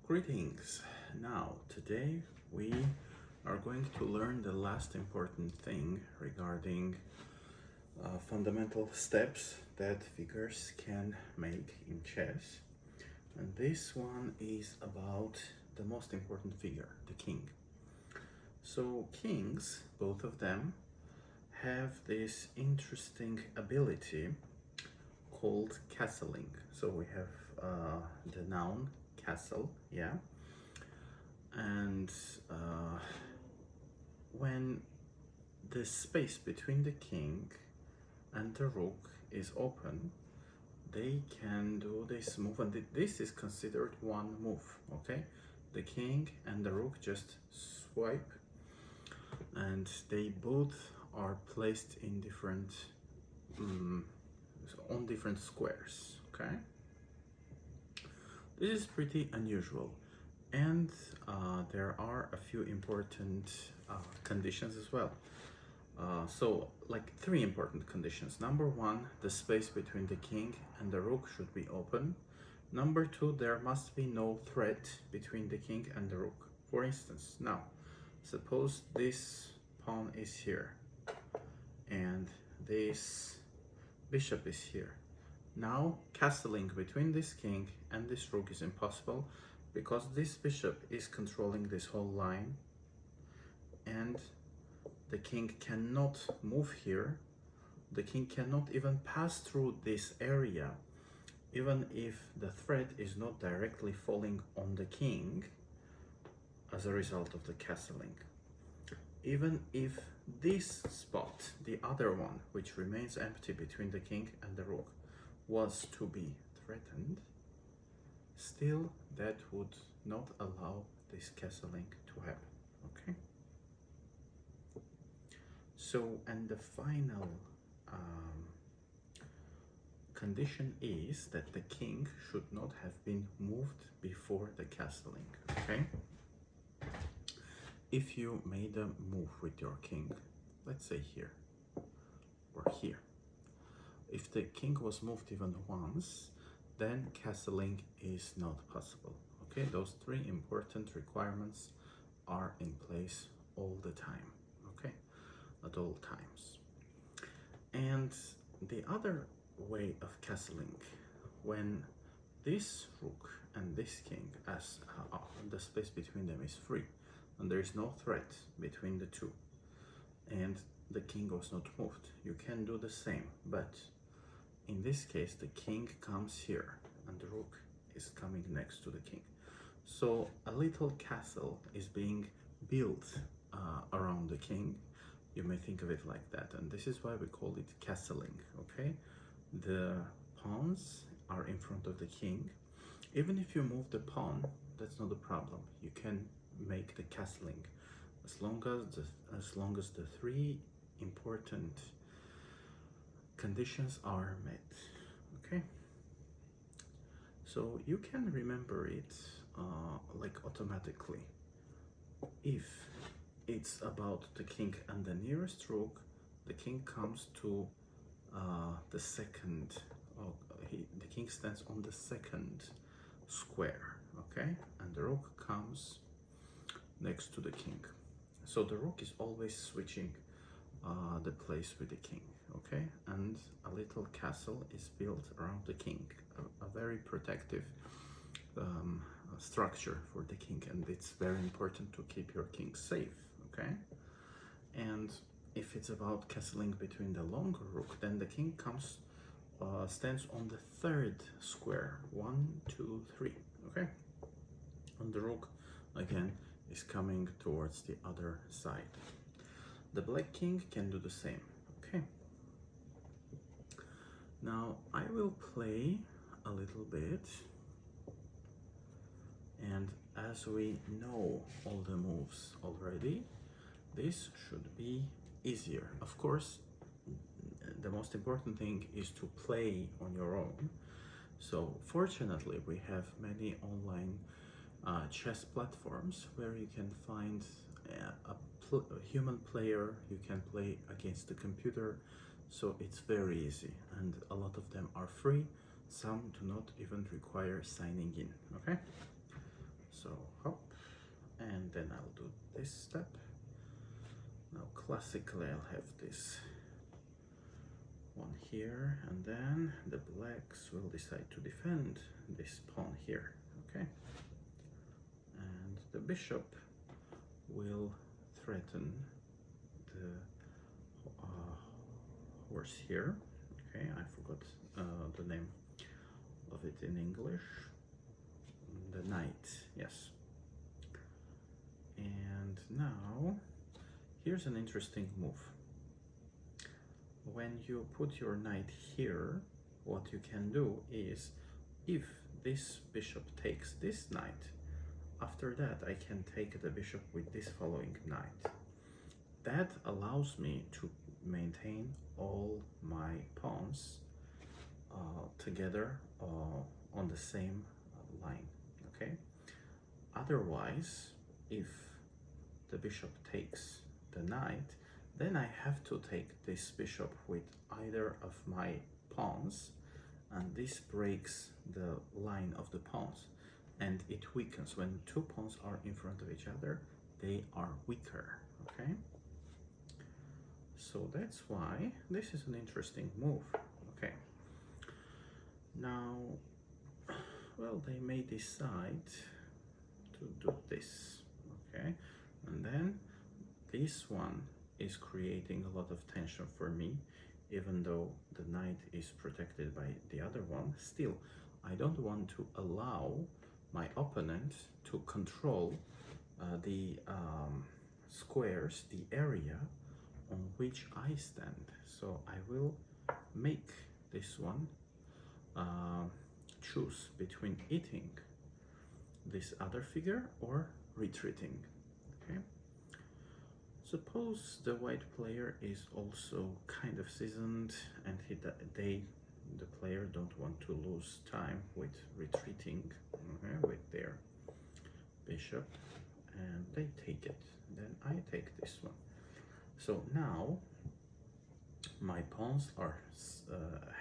Greetings. Now, today we are going to learn the last important thing regarding fundamental steps that figures can make in chess. And this one is about the most important figure, the king. So, kings, both of them, have this interesting ability called castling. So, we have the noun castle, yeah, and when the space between the king and the rook is open, they can do this move, and this is considered one move. Okay, the king and the rook just swipe, and they both are placed in different on different squares. Okay, this is pretty unusual, and there are a few important conditions as well. So, like three important conditions. Number one, the space between the king and the rook should be open. Number two, there must be no threat between the king and the rook. For instance, now, suppose this pawn is here and this bishop is here. Now, castling between this king and this rook is impossible because this bishop is controlling this whole line, and the king cannot move here. The king cannot even pass through this area, even if the threat is not directly falling on the king as a result of the castling. Even if this spot, the other one, which remains empty between the king and the rook, was to be threatened, still that would not allow this castling to happen. Okay? So, and the final condition is that the king should not have been moved before the castling. Okay? If you made a move with your king, let's say here or here, if the king was moved even once, then castling is not possible. Okay, those three important requirements are in place all the time. Okay, at all times. And the other way of castling, when this rook and this king, as the space between them is free, and there is no threat between the two, and the king was not moved, you can do the same, but in this case the king comes here and the rook is coming next to the king. So a little castle is being built around the king. You may think of it like that, and this is why we call it castling. Okay, the pawns are in front of the king. Even if you move the pawn, that's not a problem. You can make the castling as long as the three important conditions are met. Okay, so you can remember it like automatically. If it's about the king and the nearest rook, the king comes to the second, the king stands on the second square, okay, and the rook comes next to the king. So the rook is always switching the place with the king, okay, and a little castle is built around the king, a very protective structure for the king, and it's very important to keep your king safe. Okay, and if it's about castling between the longer rook, then the king comes stands on the third square, 1, 2, 3. Okay, and the rook again is coming towards the other side. The black king can do the same. Okay, now I will play a little bit, and as we know all the moves already, this should be easier. Of course, the most important thing is to play on your own. So fortunately, we have many online chess platforms where you can find a human player, you can play against the computer, so it's very easy, and a lot of them are free. Some do not even require signing in. Okay, this step. Now classically I'll have this one here, and then the blacks will decide to defend this pawn here, okay? And the bishop will threaten the horse here. Okay, I forgot the name of it in English. The knight, yes. And now here's an interesting move. When you put your knight here, what you can do is, if this bishop takes this knight, after that I can take the bishop with this following knight. That allows me to maintain all my pawns together on the same line, okay? Otherwise, if the bishop takes the knight, then I have to take this bishop with either of my pawns, and this breaks the line of the pawns, and it weakens. When two pawns are in front of each other, they are weaker, okay? So that's why this is an interesting move, okay? Now, well, they may decide to do this, okay? And then this one is creating a lot of tension for me, even though the knight is protected by the other one. Still, I don't want to allow my opponent to control the squares, the area on which I stand. So I will make this one choose between eating this other figure or retreating, okay? Suppose the white player is also kind of seasoned, and the player don't want to lose time with retreating, okay, with their bishop, and they take it. Then I take this one. So now my pawns are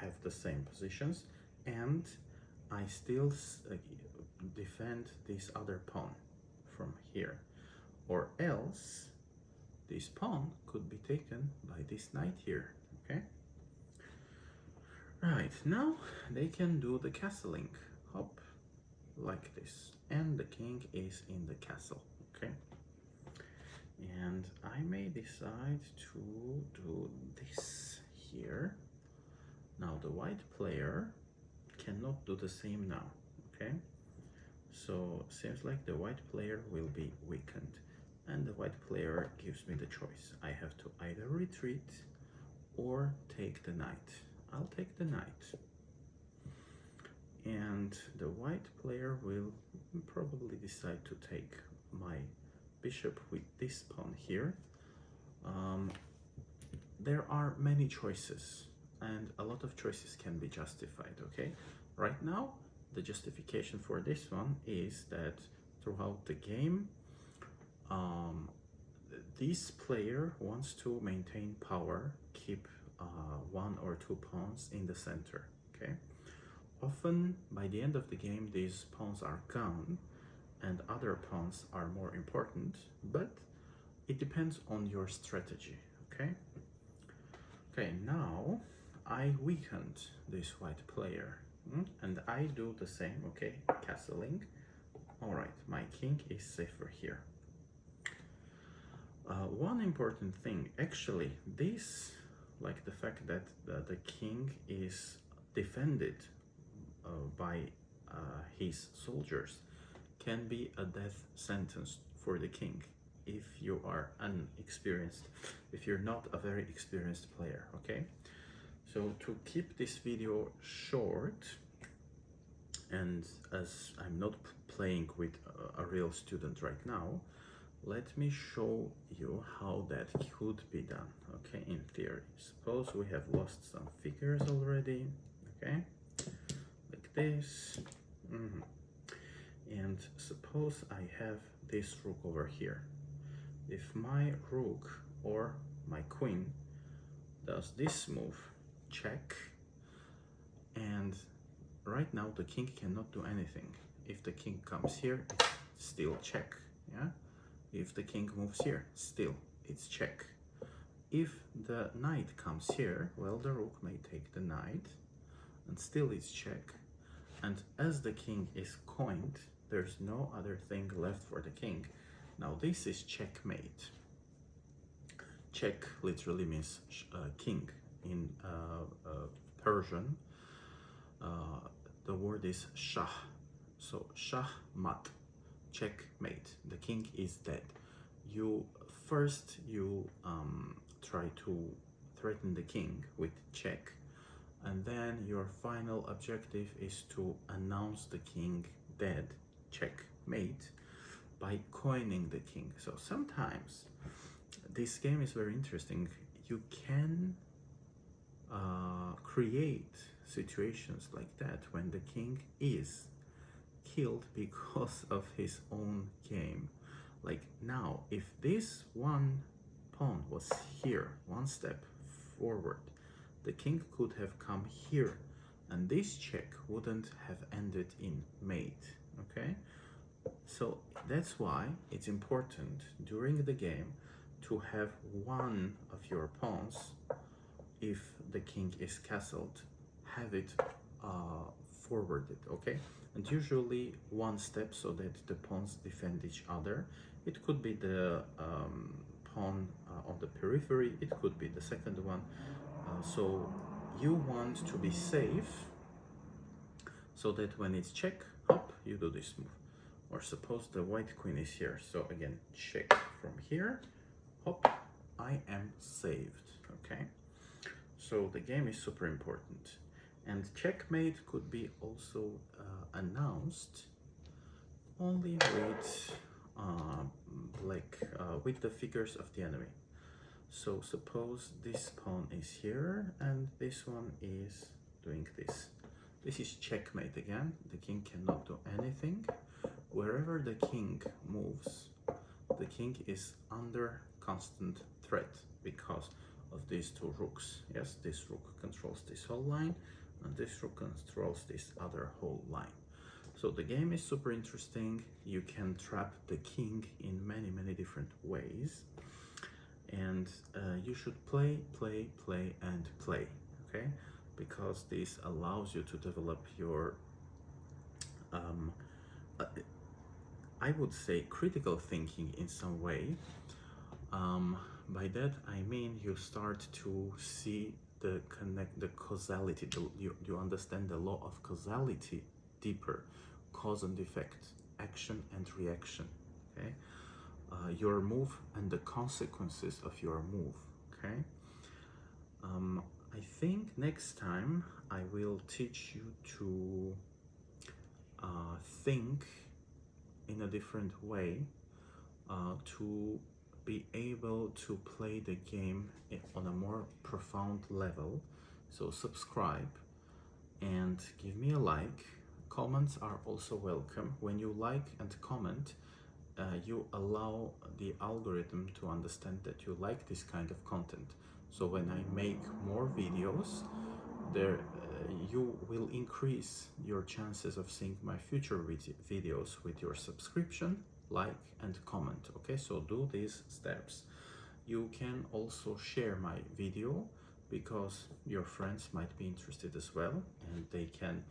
have the same positions, and I still defend this other pawn from here, or else this pawn could be taken by this knight here, okay? Right, now they can do the castling, hop, like this, and the king is in the castle, okay? And I may decide to do this here. Now the white player cannot do the same now, okay? So seems like the white player will be weakened, and the white player gives me the choice. I have to either retreat or take the knight. I'll take the knight. And the white player will probably decide to take my bishop with this pawn here. There are many choices, and a lot of choices can be justified, okay? Right now, the justification for this one is that throughout the game, this player wants to maintain power, keep one or two pawns in the center, okay? Often, by the end of the game, these pawns are gone, and other pawns are more important, but it depends on your strategy, okay? Okay, now I weakened this white player, and I do the same, okay, castling. All right, my king is safer here. One important thing, actually, this, like the fact that the king is defended by his soldiers, can be a death sentence for the king if you are unexperienced, if you're not a very experienced player, okay? So to keep this video short, and as I'm not playing with a real student right now, let me show you how that could be done, okay, in theory. Suppose we have lost some figures already, okay, like this. And suppose I have this rook over here. If my rook or my queen does this move, check, and right now the king cannot do anything. If the king comes here, it's still check, yeah? If the king moves here, still it's check. If the knight comes here, well, the rook may take the knight, and still it's check. And as the king is coined, there's no other thing left for the king. Now this is checkmate. Check literally means king in Persian. The word is shah. So shah mat, checkmate. The king is dead. You try to threaten the king with check, and then your final objective is to announce the king dead, checkmate, by coining the king. So sometimes this game is very interesting. You can create situations like that when the king is killed because of his own game. Like now, if this one pawn was here, one step forward, the king could have come here, and this check wouldn't have ended in mate, okay? So that's why it's important during the game to have one of your pawns, if the king is castled, have it forwarded, okay? And usually one step so that the pawns defend each other. It could be the pawn on the periphery, it could be the second one. So you want to be safe so that when it's check, hop, you do this move. Or suppose the white queen is here, so again, check from here, hop, I am saved, okay? So the game is super important. And checkmate could be also announced only with with the figures of the enemy. So suppose this pawn is here and this one is doing this. This is checkmate again. The king cannot do anything. Wherever the king moves, the king is under constant threat because of these two rooks. Yes, this rook controls this whole line, and this rook controls this other whole line. So the game is super interesting. You can trap the king in many different ways, and you should play, and play, okay? Because this allows you to develop your I would say critical thinking in some way. By that I mean you start to see the causality. You understand the law of causality deeper, cause and effect, action and reaction. Okay, your move and the consequences of your move. Okay. I think next time I will teach you to think in a different way, to be able to play the game on a more profound level. So subscribe and give me a like. Comments are also welcome. When you like and comment, you allow the algorithm to understand that you like this kind of content. So when I make more videos, you will increase your chances of seeing my future videos with your subscription, like and comment. Okay, so do these steps. You can also share my video because your friends might be interested as well, and they can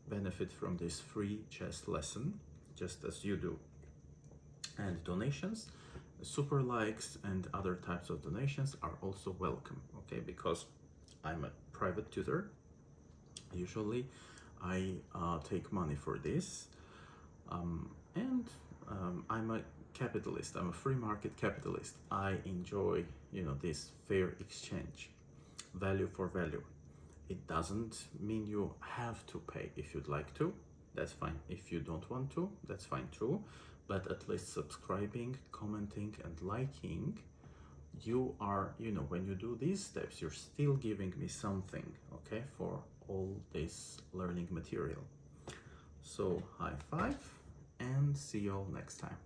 benefit from this free chess lesson just as you do. And donations, super likes and other types of donations are also welcome, okay? Because I'm a private tutor. Usually I take money for this, and I'm a capitalist. I'm a free market capitalist. I enjoy, this fair exchange, value for value. It doesn't mean you have to pay. If you'd like to, that's fine. If you don't want to, that's fine too. But at least subscribing, commenting and liking, you are, when you do these steps, you're still giving me something, okay, for all this learning material. So high five and see you all next time.